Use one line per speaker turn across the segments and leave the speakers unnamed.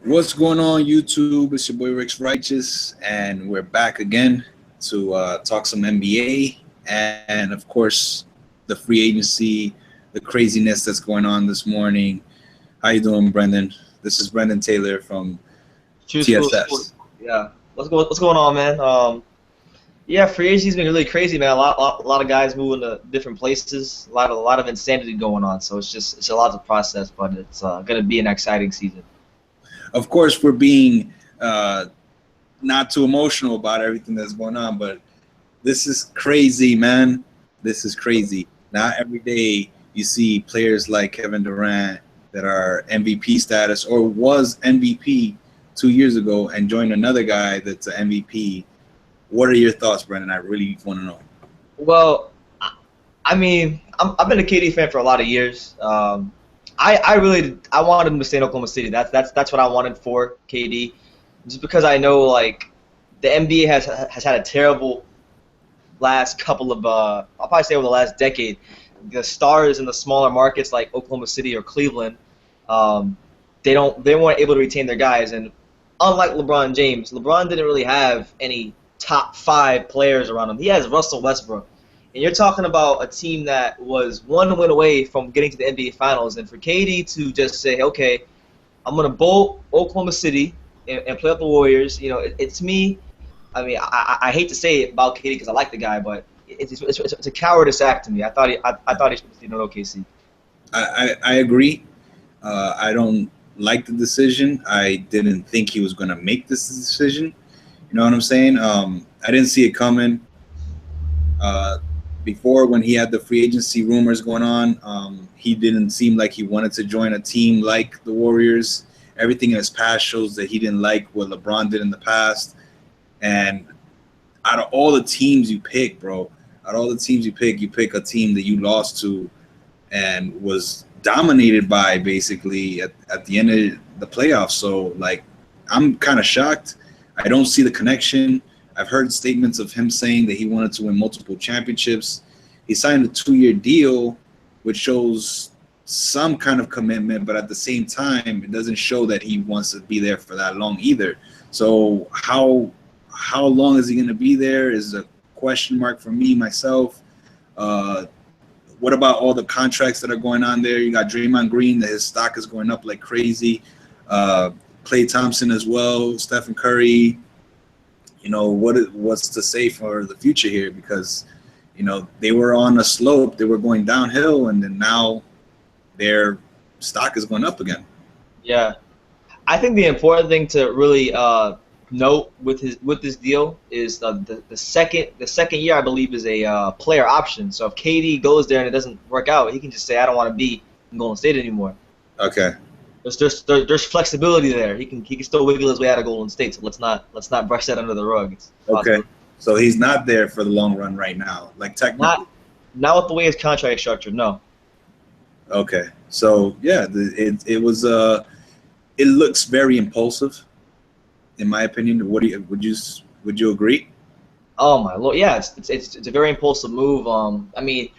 What's going on, YouTube? It's your boy Rick's Righteous, and we're back again to talk some NBA and, of course, the free agency, the craziness that's going on this morning. How you doing, Brendan? This is Brendan Taylor from
True school.
TSS.
Yeah. What's going on, man? Yeah, free agency's been really crazy, man. A lot of guys moving to different places. A lot of insanity going on. So it's a lot to process, but it's gonna be an exciting season.
Of course, we're being not too emotional about everything that's going on, but this is crazy, man. This is crazy. Not every day you see players like Kevin Durant that are MVP status or was MVP 2 years ago and join another guy that's an MVP. What are your thoughts, Brendan? I really want to know.
Well, I mean, I've been a KD fan for a lot of years. I wanted him to stay in Oklahoma City. That's what I wanted for KD, just because I know like the NBA has had a terrible last couple of I'll probably say over the last decade. The stars in the smaller markets like Oklahoma City or Cleveland, um, they weren't able to retain their guys. And unlike LeBron James, LeBron didn't really have any top five players around him. He has Russell Westbrook, and you're talking about a team that was one win away from getting to the NBA Finals. And for KD to just say, okay, I'm gonna bowl Oklahoma City and play up the Warriors, it's me. I mean, I hate to say it about KD because I like the guy, but it's a cowardice act to me. I thought he should have stayed in OKC.
I agree. I don't like the decision. I didn't think he was going to make this decision. You know what I'm saying? I didn't see it coming. Uh, Before, when he had the free agency rumors going on, he didn't seem like he wanted to join a team like the Warriors. Everything in his past shows that he didn't like what LeBron did in the past. And out of all the teams you pick, bro, out of all the teams you pick a team that you lost to and was dominated by basically at the end of the playoffs. So, like, I'm kind of shocked. I don't see the connection. I've heard statements of him saying that he wanted to win multiple championships. He signed a 2-year deal, which shows some kind of commitment, but at the same time, it doesn't show that he wants to be there for that long either. So how long is he going to be there is a question mark for me, myself. Uh, what about all the contracts that are going on there? You got Draymond Green, that his stock is going up like crazy. Uh, Klay Thompson as well, Stephen Curry. What's to say for the future here? Because, they were on a slope, they were going downhill, and then now their stock is going up again.
Yeah, I think the important thing to really note with this deal is the second year I believe is a player option. So if KD goes there and it doesn't work out, he can just say I don't want to be in Golden State anymore.
Okay.
There's flexibility there. He can still wiggle his way out of Golden State. So let's not brush that under the rug. It's
Okay.
possible.
So he's not there for the long run right now. Like, technically.
Not with the way his contract is structured. No.
Okay. So yeah, it looks very impulsive, in my opinion. Would you agree?
Oh my lord. Yeah, it's a very impulsive move. I mean,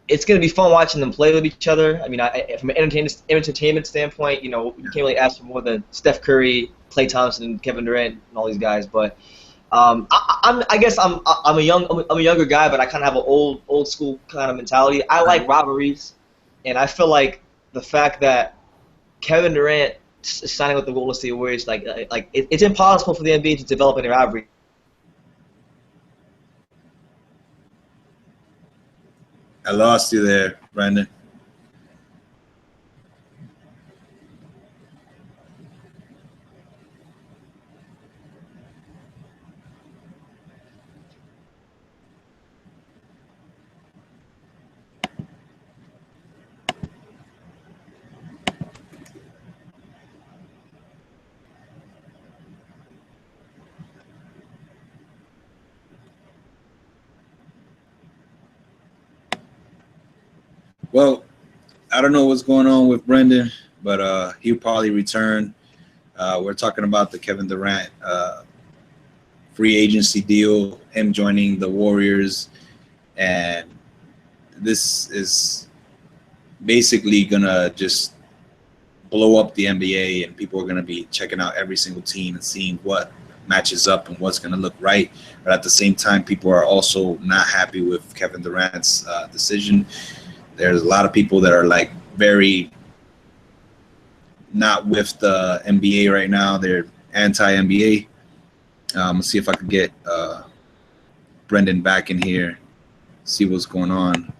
it's going to be fun watching them play with each other. I mean, from an entertainment standpoint, you can't really ask for more than Steph Curry, Klay Thompson, and Kevin Durant, and all these guys. But I guess I'm a younger guy, but I kind of have an old school kind of mentality. I like rivalries, and I feel like the fact that Kevin Durant is signing with the Golden State Warriors, it's impossible for the NBA to develop any rivalry.
I lost you there, Brandon. Well, I don't know what's going on with Brendan, but he'll probably return. We're talking about the Kevin Durant free agency deal, him joining the Warriors, and this is basically gonna just blow up the NBA, and people are going to be checking out every single team and seeing what matches up and what's going to look right. But at the same time, people are also not happy with Kevin Durant's decision. There's a lot of people that are like very not with the NBA right now. They're anti-NBA. Let's see if I can get Brendan back in here, see what's going on.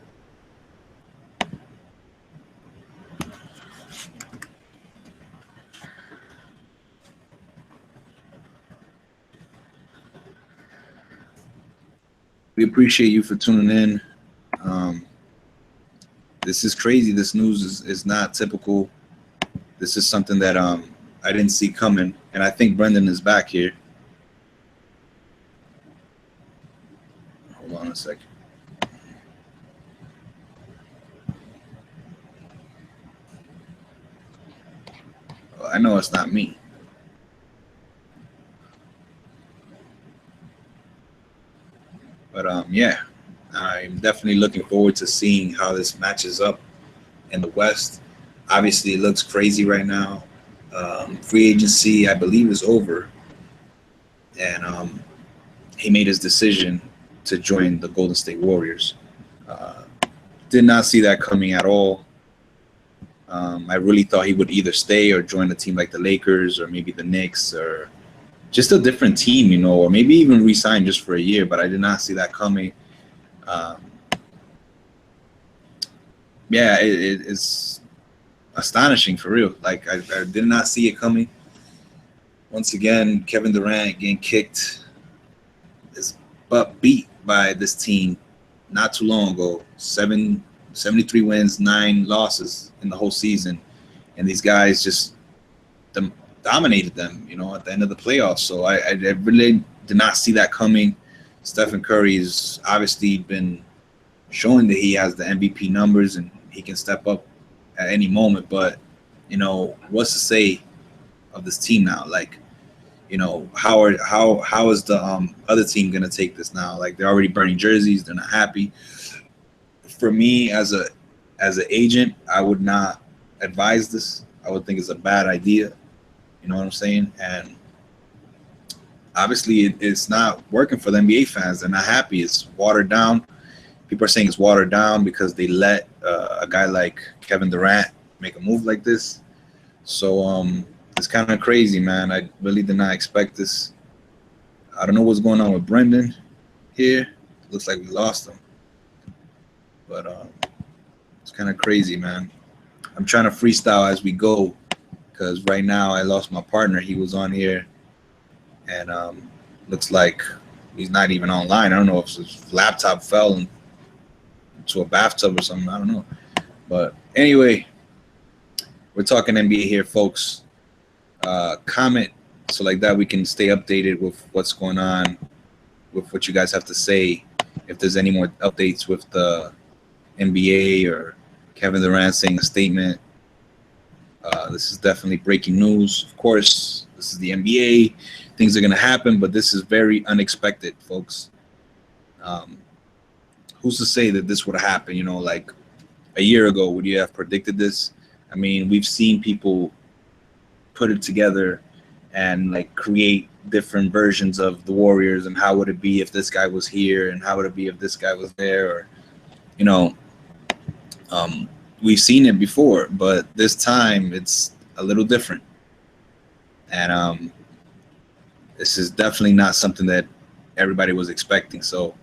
We appreciate you for tuning in. This is crazy. This news is not typical. This is something that I didn't see coming, and I think Brendan is back here. Hold on a second. Oh, I know it's not me. But yeah, I'm definitely looking forward to seeing how this matches up in the West. Obviously, it looks crazy right now. Free agency, I believe, is over, and he made his decision to join the Golden State Warriors. Did not see that coming at all. I really thought he would either stay or join a team like the Lakers or maybe the Knicks or just a different team, you know, or maybe even resign just for a year, but I did not see that coming. Yeah, it's astonishing for real. Like, I did not see it coming. Once again, Kevin Durant getting kicked his butt beat by this team not too long ago. 73 wins, 9 losses in the whole season. And these guys just dominated them, you know, at the end of the playoffs. So I really did not see that coming. Stephen Curry's obviously been showing that he has the MVP numbers and he can step up at any moment. But, you know, what's to say of this team now? Like, you know, how is the other team going to take this now? Like, they're already burning jerseys. They're not happy. For me, as an agent, I would not advise this. I would think it's a bad idea. You know what I'm saying? And obviously, it's not working for the NBA fans. They're not happy. It's watered down. People are saying it's watered down because they let a guy like Kevin Durant make a move like this. So it's kind of crazy, man. I really did not expect this. I don't know what's going on with Brendan here. Looks like we lost him. But it's kind of crazy, man. I'm trying to freestyle as we go because right now I lost my partner. He was on here, and looks like he's not even online. I don't know if his laptop fell into a bathtub or something. I don't know. But anyway, we're talking NBA here, folks. Comment so like that we can stay updated with what's going on, with what you guys have to say. If there's any more updates with the NBA or Kevin Durant saying a statement. This is definitely breaking news. Of course, this is the NBA. Things are going to happen, but this is very unexpected, folks. Who's to say that this would have happened? You know, like a year ago, would you have predicted this? I mean, we've seen people put it together and like create different versions of the Warriors and how would it be if this guy was here and how would it be if this guy was there, or, you know, we've seen it before, but this time it's a little different. And this is definitely not something that everybody was expecting. So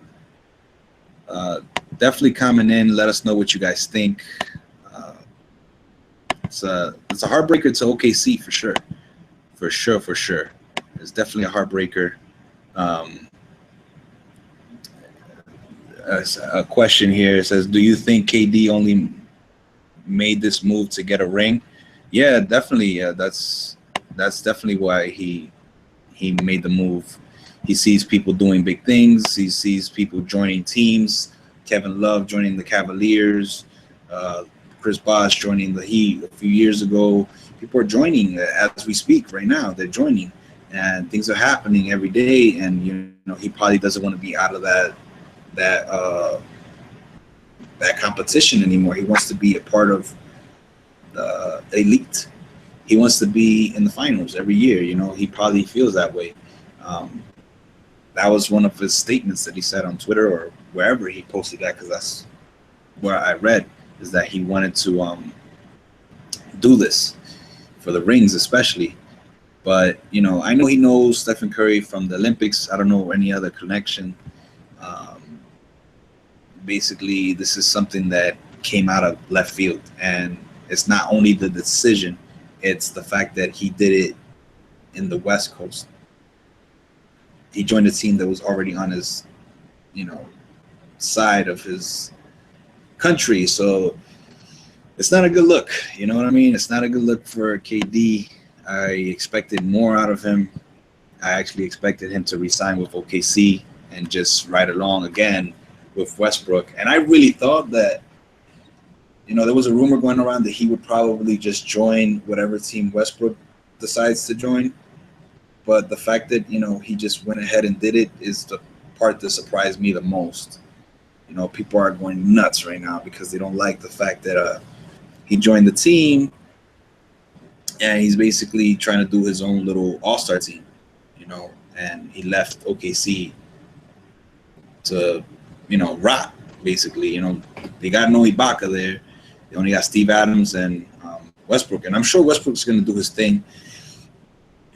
definitely comment in. Let us know what you guys think. It's a heartbreaker to OKC for sure. For sure. It's definitely a heartbreaker. A question here says, do you think KD only made this move to get a ring? Yeah, definitely. That's definitely why he made the move. He sees people doing big things. He sees people joining teams. Kevin Love joining the Cavaliers. Chris Bosh joining the Heat a few years ago. People are joining as we speak right now. They're joining, and things are happening every day. And you know, he probably doesn't want to be out of that competition anymore. He wants to be a part of the elite. he wants to be in the finals every year. He probably feels that way. Um, that was one of his statements that he said on Twitter or wherever he posted that, because that's where I read, is that he wanted to do this for the rings, especially. But I know he knows Stephen Curry from the Olympics. I don't know any other connection. Um, Basically, this is something that came out of left field, and it's not only the decision; it's the fact that he did it in the West Coast. He joined a team that was already on his, you know, side of his country. So it's not a good look. You know what I mean? It's not a good look for KD. I expected more out of him. I actually expected him to resign with OKC and just ride along again with Westbrook. And I really thought that, there was a rumor going around that he would probably just join whatever team Westbrook decides to join. But the fact that, he just went ahead and did it is the part that surprised me the most. People are going nuts right now because they don't like the fact that he joined the team and he's basically trying to do his own little all-star team, and he left OKC to, rock, basically. They got no Ibaka there. They only got Steve Adams and Westbrook. And I'm sure Westbrook's going to do his thing.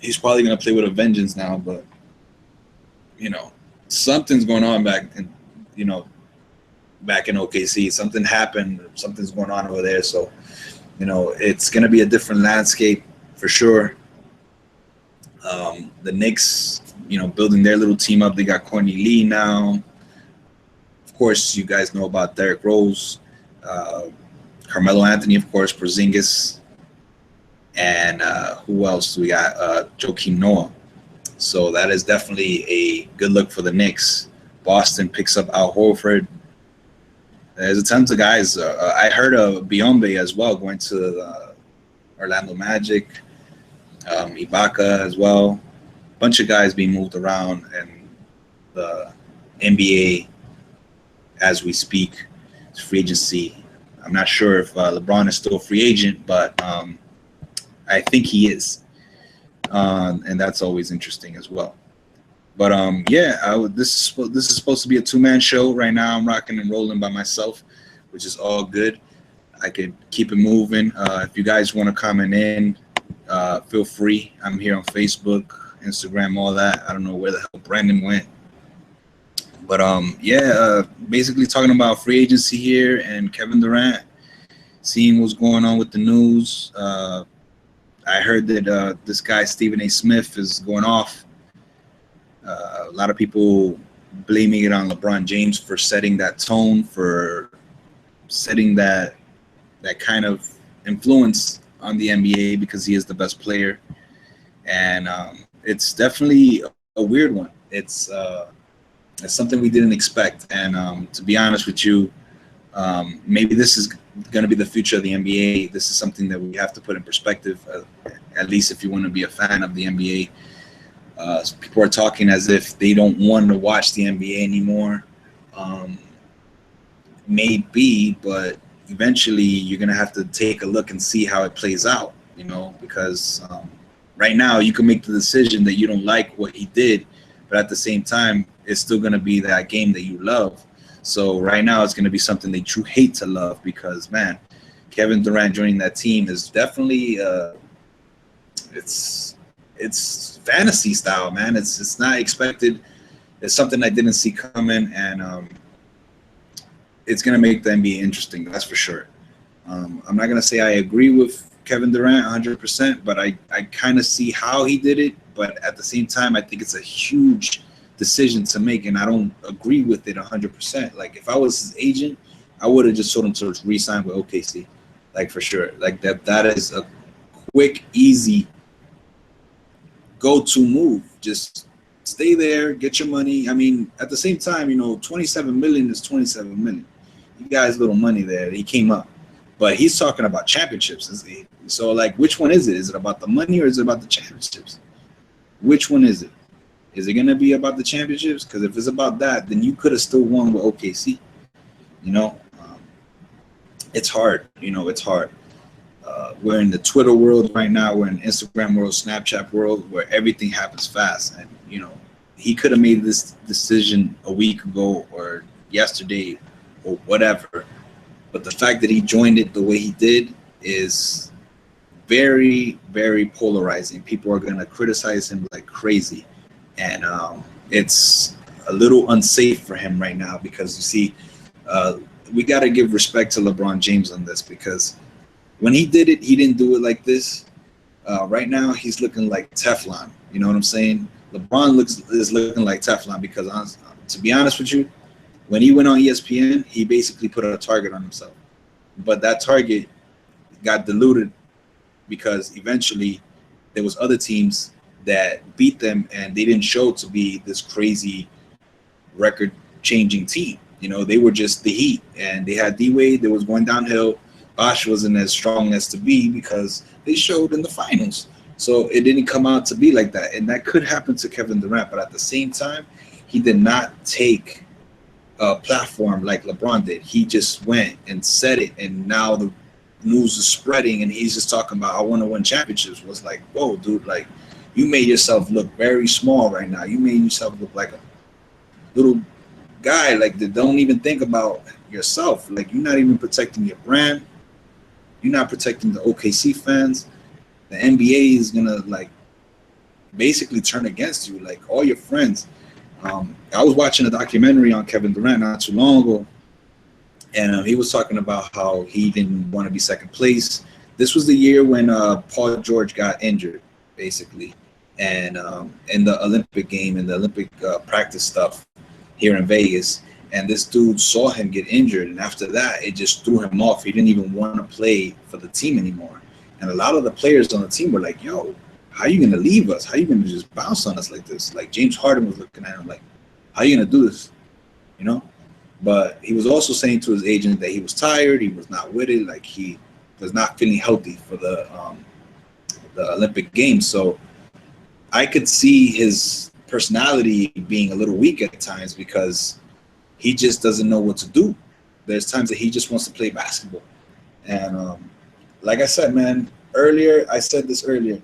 He's probably going to play with a vengeance now, but, something's going on back in OKC. Something happened. Something's going on over there. So, it's going to be a different landscape for sure. The Knicks, building their little team up. They got Courtney Lee now. Of course, you guys know about Derrick Rose, Carmelo Anthony, of course, Porzingis, and who else? We got Joakim Noah. So that is definitely a good look for the Knicks. Boston picks up Al Horford. There's a tons of guys. I heard of Biombe as well going to the Orlando Magic, Ibaka as well. A bunch of guys being moved around in the NBA as we speak. It's free agency. I'm not sure if LeBron is still a free agent, but I think he is. And that's always interesting as well. But this is supposed to be a two-man show. Right now I'm rocking and rolling by myself, which is all good. I could keep it moving. If you guys want to comment in, feel free. I'm here on Facebook, Instagram, all that. I don't know where the hell Brandon went. But basically talking about free agency here and Kevin Durant, seeing what's going on with the news. I heard that this guy Stephen A. Smith is going off. A lot of people blaming it on LeBron James for setting that tone, for setting that kind of influence on the NBA because he is the best player. And it's definitely a weird one. It's something we didn't expect. And to be honest with you, maybe this is going to be the future of the NBA. This is something that we have to put in perspective, at least if you want to be a fan of the NBA. People are talking as if they don't want to watch the NBA anymore. Maybe, but eventually you're going to have to take a look and see how it plays out, because right now you can make the decision that you don't like what he did, but at the same time, it's still going to be that game that you love. So right now it's going to be something that you hate to love because, man, Kevin Durant joining that team is definitely it's fantasy style, man. It's not expected. It's something I didn't see coming, and it's going to make the NBA interesting, that's for sure. I'm not going to say I agree with Kevin Durant 100%, but I kind of see how he did it. But at the same time, I think it's a huge decision to make, and I don't agree with it 100%. Like, if I was his agent, I would have just told him to re-sign with OKC, like, for sure. Like, that is a quick, easy go-to move. Just stay there, get your money. I mean, at the same time, $27 million is $27 million. You guys, little money there. He came up, but he's talking about championships. So, like, which one is it? Is it about the money or is it about the championships? Which one is it? Is it going to be about the championships? Because if it's about that, then you could have still won with OKC. It's hard. It's hard. we're in the Twitter world right now. We're in Instagram world, Snapchat world, where everything happens fast. And he could have made this decision a week ago or yesterday or whatever. But the fact that he joined it the way he did is very, very polarizing. People are gonna criticize him like crazy, and it's a little unsafe for him right now because you see, we got to give respect to LeBron James on this because when he did it, he didn't do it like this. Right now, he's looking like Teflon. You know what I'm saying? LeBron is looking like Teflon because, to be honest with you, when he went on ESPN, he basically put a target on himself. But that target got diluted because eventually there was other teams that beat them and they didn't show to be this crazy record-changing team. They were just the Heat, and they had D-Wade that was going downhill. Bosh wasn't as strong as to be because they showed in the finals. So it didn't come out to be like that. And that could happen to Kevin Durant, but at the same time, he did not take a platform like LeBron did. He just went and said it, and now the news is spreading, and he's just talking about, I want to win championships. Was like, whoa, dude, like, you made yourself look very small right now. You made yourself look like a little guy, like, that don't even think about yourself. Like, you're not even protecting your brand. You're not protecting the OKC fans. The NBA is gonna, like, basically turn against you, like all your friends. I was watching a documentary on Kevin Durant not too long ago, and he was talking about how he didn't want to be second place. This was the year when Paul George got injured, basically, and in the Olympic game and the Olympic practice stuff here in Vegas. And this dude saw him get injured, and after that, it just threw him off. He didn't even want to play for the team anymore. And a lot of the players on the team were like, yo, how are you going to leave us? How are you going to just bounce on us like this? Like, James Harden was looking at him like, how are you going to do this? But he was also saying to his agent that he was tired. He was not with it. Like, he was not feeling healthy for the Olympic Games. So I could see his personality being a little weak at times because he just doesn't know what to do. There's times that he just wants to play basketball. And like I said, man, I said this earlier,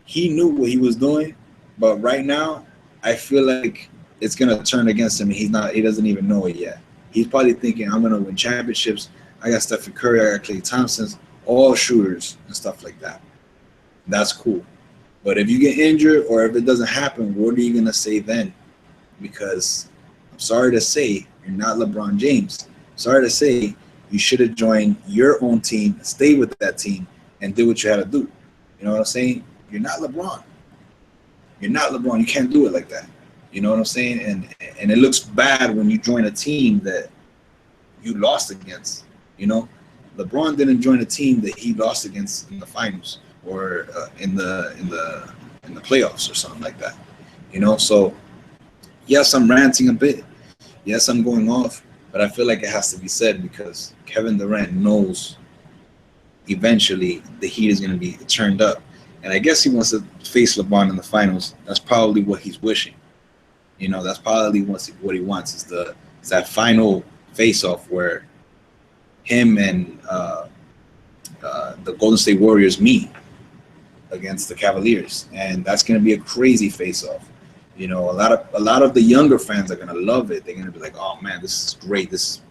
he knew what he was doing, but right now, I feel like it's going to turn against him. He doesn't even know it yet. He's probably thinking, I'm going to win championships. I got Stephen Curry, I got Klay Thompson, all shooters and stuff like that. That's cool. But if you get injured or if it doesn't happen, what are you going to say then? Because I'm sorry to say, you're not LeBron James. Sorry to say, you should have joined your own team, stayed with that team, and did what you had to do. You know what I'm saying? You're not LeBron. You're not LeBron. You can't do it like that. You know what I'm saying? And it looks bad when you join a team that you lost against. LeBron didn't join a team that he lost against in the finals or in the playoffs or something like that. So yes, I'm ranting a bit. Yes, I'm going off, but I feel like it has to be said because Kevin Durant knows eventually the heat is going to be turned up. And I guess he wants to face LeBron in the finals. That's probably what he's wishing. That's probably what he wants is that final face-off where him and the Golden State Warriors meet against the Cavaliers, and that's going to be a crazy face-off. A lot of the younger fans are going to love it. They're going to be like, "Oh man, this is great. This is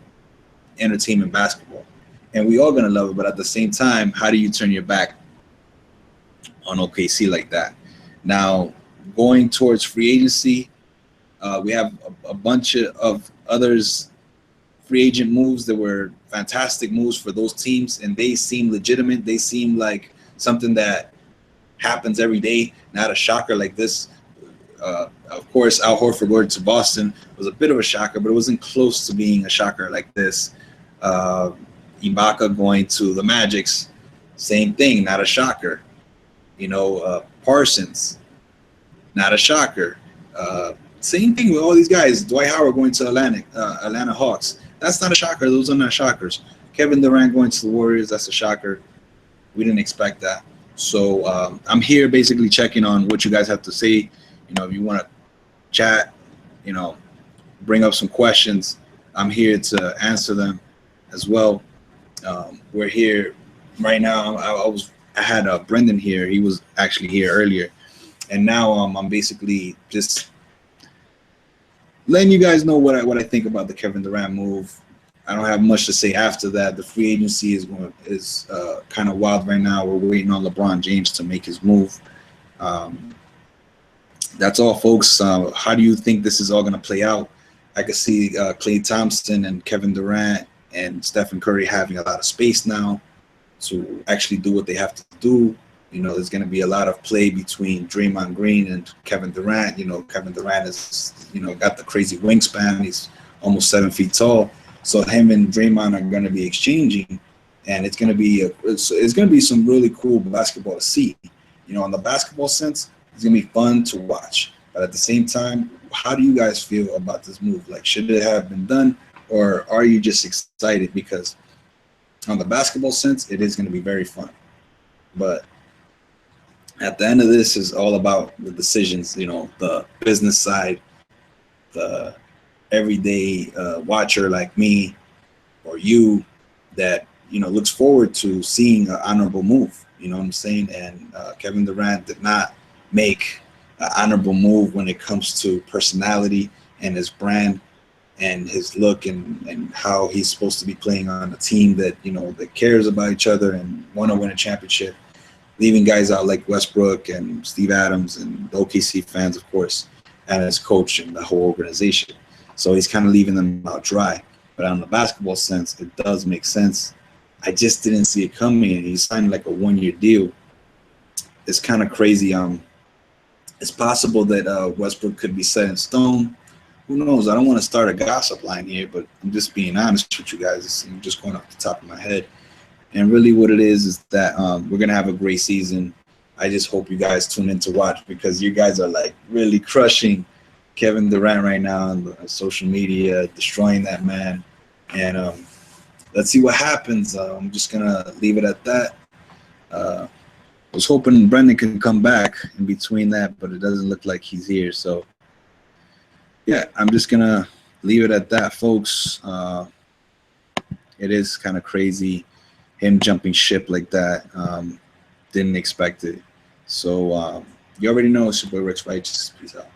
entertainment basketball," and we all going to love it. But at the same time, how do you turn your back on OKC like that? Now, going towards free agency, we have a bunch of others free agent moves that were fantastic moves for those teams, and they seem legitimate. They seem like something that happens every day, not a shocker like this. Of course, Al Horford going to Boston was a bit of a shocker, but it wasn't close to being a shocker like this. Ibaka going to the Magics, same thing, not a shocker. Parsons, not a shocker. Same thing with all these guys. Dwight Howard going to Atlanta Hawks. That's not a shocker. Those are not shockers. Kevin Durant going to the Warriors, that's a shocker. We didn't expect that. So I'm here basically checking on what you guys have to say. If you want to chat, bring up some questions, I'm here to answer them as well. We're here right now, I had Brendan here. He was actually here earlier, and now I'm basically just letting you guys know what I think about the Kevin Durant move. I don't have much to say after that. The free agency is kind of wild right now. We're waiting on LeBron James to make his move. Um, that's all, folks. How do you think this is all going to play out? I could see Klay Thompson and Kevin Durant and Stephen Curry having a lot of space now to actually do what they have to do. You know, there's going to be a lot of play between Draymond Green and Kevin Durant. You know, Kevin Durant is, got the crazy wingspan. He's almost 7 feet tall. So him and Draymond are going to be exchanging, and it's going to be it's going to be some really cool basketball to see. You know, in the basketball sense, it's going to be fun to watch. But at the same time, how do you guys feel about this move? Like, should it have been done, or are you just excited because on the basketball sense, it is going to be very fun. But at the end of this is all about the decisions, the business side, the everyday watcher like me or you that, looks forward to seeing an honorable move. You know what I'm saying? And Kevin Durant did not make an honorable move when it comes to personality and his brand and his look and how he's supposed to be playing on a team that, that cares about each other and want to win a championship, leaving guys out like Westbrook and Steve Adams and the OKC fans, of course, and his coach and the whole organization. So he's kind of leaving them out dry. But on the basketball sense, it does make sense. I just didn't see it coming, and he signed like a 1-year deal. It's kind of crazy. It's possible that Westbrook could be set in stone. Who knows? I don't want to start a gossip line here, but I'm just being honest with you guys. I'm just going off the top of my head. And really what it is that we're going to have a great season. I just hope you guys tune in to watch because you guys are like really crushing Kevin Durant right now on social media, destroying that man. And let's see what happens. I'm just going to leave it at that. I was hoping Brendan can come back in between that, but it doesn't look like he's here. So, yeah, I'm just going to leave it at that, folks. It is kind of crazy, him jumping ship like that. Didn't expect it. So, you already know it's your boy Rich Righteous. Peace out.